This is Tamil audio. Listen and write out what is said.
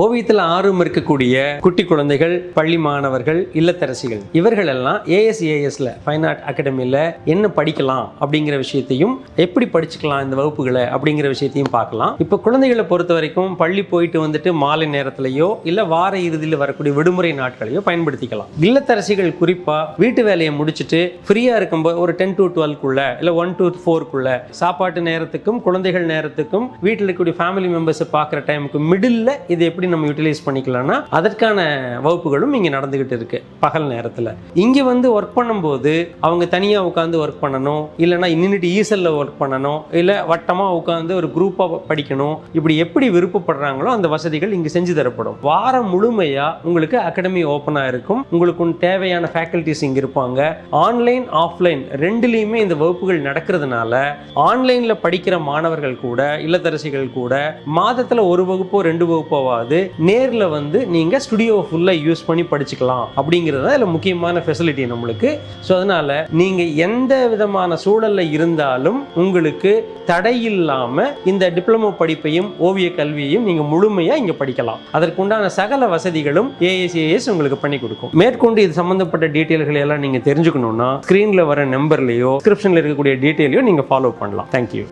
ஓவியத்தில் ஆர்வம் இருக்கக்கூடிய குட்டி குழந்தைகள், பள்ளி மாணவர்கள், இல்லத்தரசிகள் இவர்கள் எல்லாம் ஏஎஸ்ஏஎஸ்ல ஃபைன் ஆர்ட் அகாடமியில் என்ன படிக்கலாம் அப்படிங்கிற விஷயத்தையும், எப்படி படிச்சுக்கலாம் இந்த வகுப்புகளை அப்படிங்கிற விஷயத்தையும் பார்க்கலாம். இப்போ குழந்தைகளை பொறுத்த வரைக்கும் பள்ளி போயிட்டு வந்துட்டு மாலை நேரத்திலேயோ இல்லை வார இறுதியில் வரக்கூடிய விடுமுறை நாட்களையோ பயன்படுத்திக்கலாம். இல்லத்தரசிகள் குறிப்பாக வீட்டு வேலையை முடிச்சுட்டு ஃப்ரீயாக இருக்கும்போது ஒரு 10 to 12க்குள்ள இல்லை 1 to 4க்குள்ள சாப்பாட்டு நேரத்துக்கும் குழந்தைகள் நேரத்துக்கும் வீட்டில் இருக்கக்கூடிய ஃபேமிலி மெம்பர்ஸை பார்க்குற டைமுக்கு மிடில் இது எப்படி நம்ம யூட்டிலைஸ் பண்ணிக்கலாம்னா அதற்கான வகுப்புகளும் இங்கே நடந்துகிட்டு இருக்கு. பகல் நேரத்தில் இங்கே வந்து ஒர்க் பண்ணும்போது அவங்க தனியாக உட்காந்து ஒர்க் பண்ணணும், இல்லைன்னா இன்னிட்டு ஈசல்ல ஒர்க் பண்ணணும், இல்லை வட்டமாக உட்காந்து ஒரு குரூப்பாக படிக்கணும், இப்படி எப்படி விருப்பப்படுறாங்களோ அந்த வசதிகள் இங்கே செஞ்சு தரப்படும். வாரம் முழுமையாக உங்களுக்கு அகாடமி ஓப்பனாக இருக்கும். உங்களுக்கு தேவையான ஃபேக்கல்டிஸ் இங்கே இருப்பாங்க. ஆன்லைன் ஆஃப்லைன் ரெண்டுலேயுமே இந்த வகுப்புகள் நடக்கிறதுனால ஆன்லைனில் படிக்கிற மாணவர்கள் கூட, இல்லத்தரசிகள் கூட மாதத்தில் ஒரு வகுப்போ 2 வகுப்போவாது நேரில் வந்து நீங்கள் ஸ்டுடியோ ஃபுல்லாக யூஸ் பண்ணி படிச்சுக்கலாம். அப்படிங்கிறது தான் இதில் முக்கியமான ஃபெசிலிட்டி நம்மளுக்கு. ஸோ அதனால் நீங்கள் எந்த விதமான சூழலில் இருந்தாலும் உங்களுக்கு தடை இல்லாமல் இந்த டிப்ளமோ படிப்பையும் ஓவிய கல்வியையும் நீங்கள் முழுமையாக இங்கே படிக்கலாம். அதற்குண்டான சகல வசதிகளும் ஏஎஸ்ஏஎஸ் உங்களுக்கு பண்ணி கொடுக்கும். மேற்கொண்டு இது சம்மந்தப்பட்ட டீட்டெயில்களை எல்லாம் நீங்கள் தெரிஞ்சுக்கணும்னா ஸ்க்ரீனில் வர நம்பர்லையோ டிஸ்கிரிப்ஷனில் இருக்கக்கூடிய டீட்டெயிலையோ நீங்கள் ஃபாலோ பண்ணலாம். தேங்க்யூ.